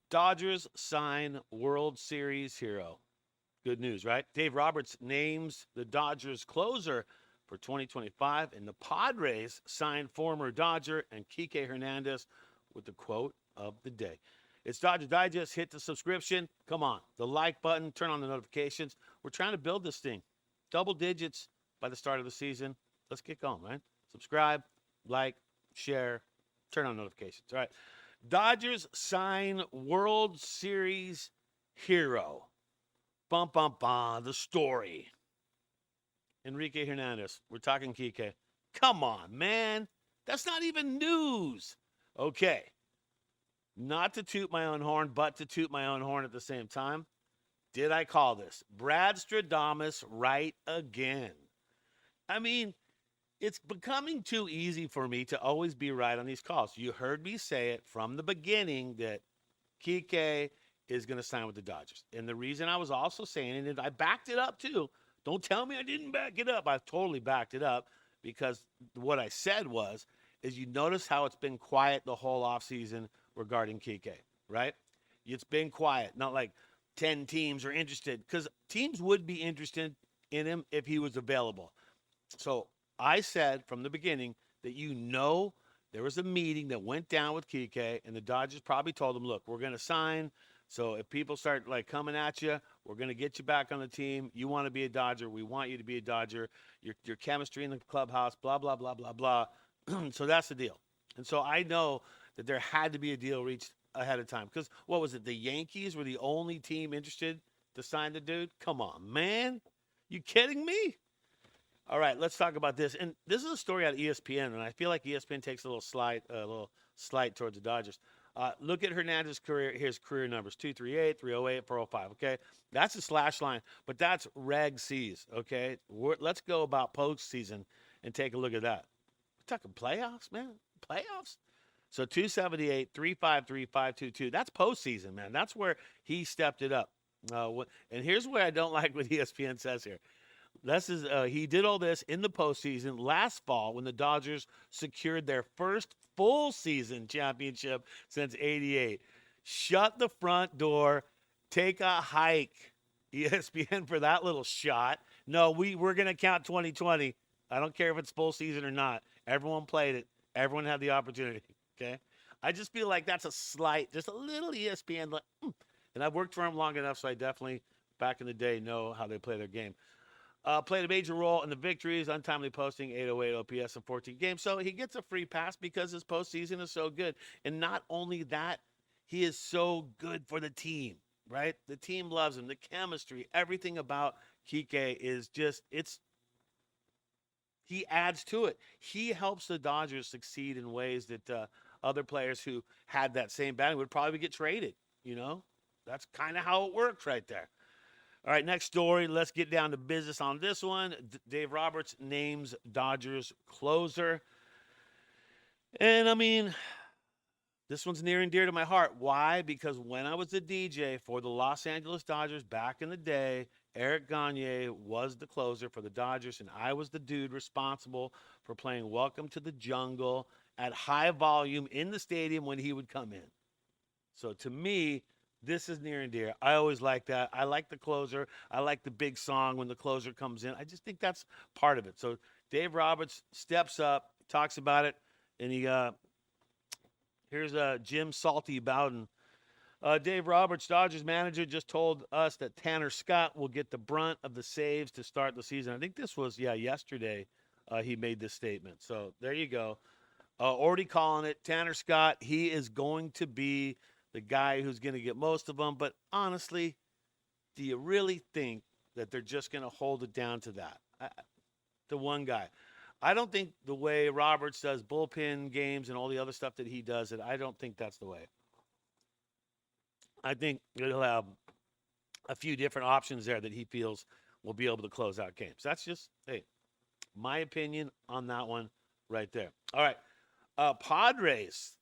Dodgers sign World Series hero. Good news, right? Dave Roberts names the Dodgers closer for 2025, and the Padres signed former Dodger and Kiké Hernandez with the quote of the day. It's Dodger Digest. Hit the subscription. Come on, the like button, turn on the notifications. We're trying to build this thing. Double digits by the start of the season. Let's get going, right? Subscribe, like, share, turn on notifications. All right. Dodgers sign World Series hero. Bum, bum, bum. The story. Enrique Hernandez. We're talking Kike. Come on, man. That's not even news. Okay. Not to toot my own horn, but to toot my own horn at the same time. Did I call this? Brad Stradamus right again. I mean, it's becoming too easy for me to always be right on these calls. You heard me say it from the beginning that Kike is going to sign with the Dodgers. And the reason I was also saying, and I backed it up too, don't tell me I didn't back it up. I totally backed it up because what I said was, is you notice how it's been quiet the whole offseason regarding Kike, right? It's been quiet, not like 10 teams are interested, because teams would be interested in him if he was available. So I said from the beginning that there was a meeting that went down with Kike, and the Dodgers probably told him, look, we're going to sign. So if people start like coming at you, we're going to get you back on the team. You want to be a Dodger. We want you to be a Dodger. Your chemistry in the clubhouse, blah, blah, blah, blah, blah. So that's the deal. And so I know that there had to be a deal reached ahead of time. Because what was it? The Yankees were the only team interested to sign the dude? Come on, man. You kidding me? All right, let's talk about this. And this is a story out of ESPN, and I feel like ESPN takes a little slight towards the Dodgers. Look at Hernandez's career. His career numbers: 238, 308, 405. Okay, that's a slash line, but that's reg C's. Okay, let's go about postseason and take a look at that. We're talking playoffs, man. Playoffs. So 278, 353, 522. That's postseason, man. That's where he stepped it up. And here's where I don't like what ESPN says here. He did all this in the postseason last fall when the Dodgers secured their first full season championship since '88. Shut the front door, take a hike, ESPN, for that little shot. No, we're gonna count 2020. I don't care if it's full season or not. Everyone played it. Everyone had the opportunity. Okay, I just feel like that's just a little ESPN. And I've worked for them long enough, so I definitely back in the day know how they play their game. Played a major role in the victories, untimely posting, 808 OPS in 14 games. So he gets a free pass because his postseason is so good. And not only that, he is so good for the team, right? The team loves him. The chemistry, everything about Kike is he adds to it. He helps the Dodgers succeed in ways that other players who had that same batting would probably get traded, you know? That's kind of how it works right there. All right, next story. Let's get down to business on this one. Dave Roberts names Dodgers closer. And I mean, this one's near and dear to my heart. Why? Because when I was a DJ for the Los Angeles Dodgers back in the day, Eric Gagne was the closer for the Dodgers, and I was the dude responsible for playing Welcome to the Jungle at high volume in the stadium when he would come in. So to me, this is near and dear. I always like that. I like the closer. I like the big song when the closer comes in. I just think that's part of it. So Dave Roberts steps up, talks about it, and here's Jim Salty Bowden. Dave Roberts, Dodgers manager, just told us that Tanner Scott will get the brunt of the saves to start the season. I think this was, yesterday he made this statement. So there you go. Already calling it. Tanner Scott, he is going to be the guy who's going to get most of them. But honestly, do you really think that they're just going to hold it down to that? The one guy. I don't think the way Roberts does bullpen games and all the other stuff that he does, I don't think that's the way. I think he'll have a few different options there that he feels will be able to close out games. That's just, my opinion on that one right there. All right. Padres.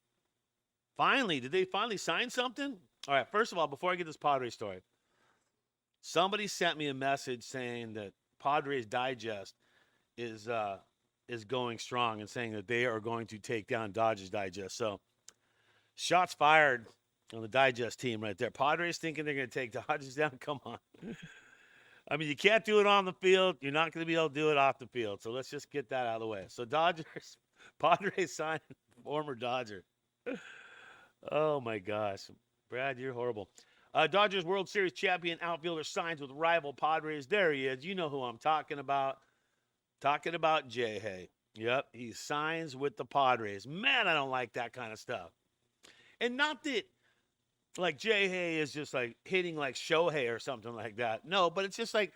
Finally, did they finally sign something? All right, first of all, before I get this Padres story, somebody sent me a message saying that Padres Digest is going strong and saying that they are going to take down Dodgers Digest. So, shots fired. on the digest team right there. Padres thinking they're going to take Dodgers down? Come on. I mean, you can't do it on the field. You're not going to be able to do it off the field. So let's just get that out of the way. So Dodgers, Padres signed former Dodger. Oh, my gosh. Brad, you're horrible. Dodgers World Series champion outfielder signs with rival Padres. There he is. You know who I'm talking about. Talking about Shohei. Yep, he signs with the Padres. Man, I don't like that kind of stuff. And not that, like, Shohei is just, like, hitting like Shohei or something like that. No, but it's just like,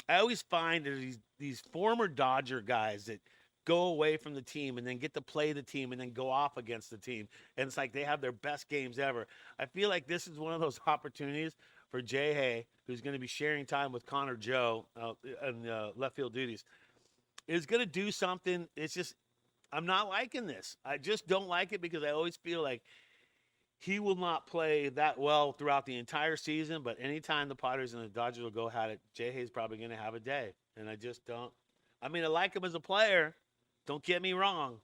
I always find that these former Dodger guys that go away from the team and then get to play the team and then go off against the team. And it's like they have their best games ever. I feel like this is one of those opportunities for Shohei, who's going to be sharing time with Connor Joe in left field duties, is going to do something. It's just, I'm not liking this. I just don't like it because I always feel like he will not play that well throughout the entire season, but anytime the Padres and the Dodgers will go at it, Shohei's probably going to have a day. And I just don't. I mean, I like him as a player. Don't get me wrong.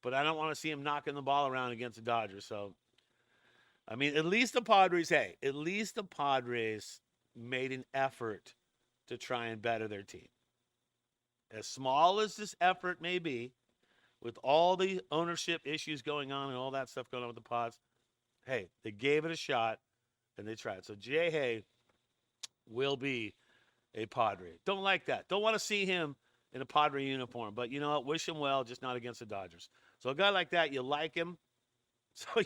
But I don't want to see him knocking the ball around against the Dodgers. So, I mean, at least the Padres made an effort to try and better their team. As small as this effort may be, with all the ownership issues going on and all that stuff going on with the Pods, hey, they gave it a shot, and they tried. So Shohei will be a Padre. Don't like that. Don't want to see him in a Padre uniform. But you know what? Wish him well, just not against the Dodgers. So a guy like that, you like him. So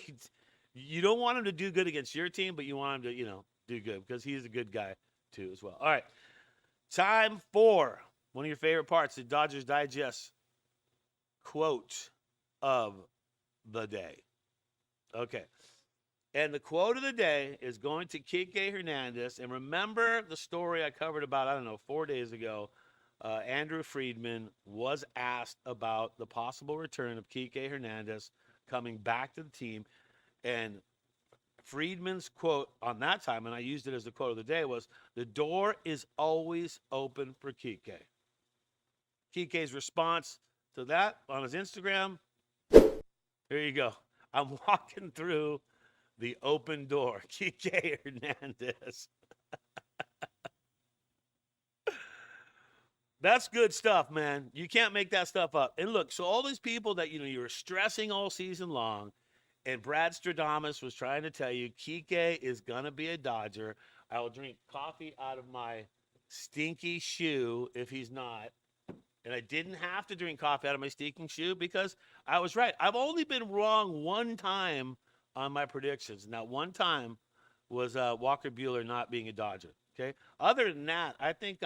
you don't want him to do good against your team, but you want him to, do good because he's a good guy too as well. All right. Time for one of your favorite parts, the Dodgers Digest quote of the day. Okay. And the quote of the day is going to Kiké Hernandez. And remember the story I covered about, 4 days ago. Andrew Friedman was asked about the possible return of Kiké Hernandez coming back to the team. And Friedman's quote on that time, and I used it as the quote of the day, was, "The door is always open for Kike." Kike's response to that on his Instagram, here you go. "I'm walking through the open door." Kiké Hernandez. That's good stuff, man. You can't make that stuff up. And look, so all these people that, you were stressing all season long, and Brad Stradamus was trying to tell you, Kike is going to be a Dodger. I will drink coffee out of my stinky shoe if he's not. And I didn't have to drink coffee out of my stinking shoe because I was right. I've only been wrong one time on my predictions. And that one time was Walker Buehler not being a Dodger. Okay. Other than that, I think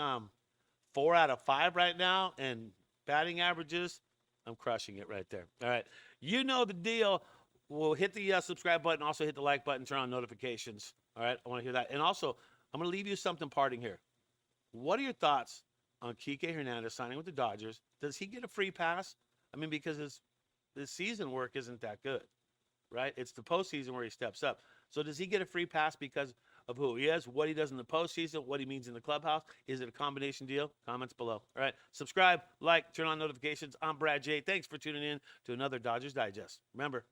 4 out of 5 right now, and batting averages, I'm crushing it right there. All right. You know the deal. We'll hit the subscribe button. Also hit the like button. Turn on notifications. All right. I want to hear that. And also, I'm going to leave you something parting here. What are your thoughts on Kiké Hernandez signing with the Dodgers? Does he get a free pass? I mean, because his season work isn't that good, right? It's the postseason where he steps up. So does he get a free pass because of who he is, what he does in the postseason, what he means in the clubhouse? Is it a combination deal? Comments below. All right. Subscribe, like, turn on notifications. I'm Brad J. Thanks for tuning in to another Dodgers Digest. Remember,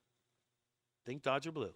think Dodger Blue.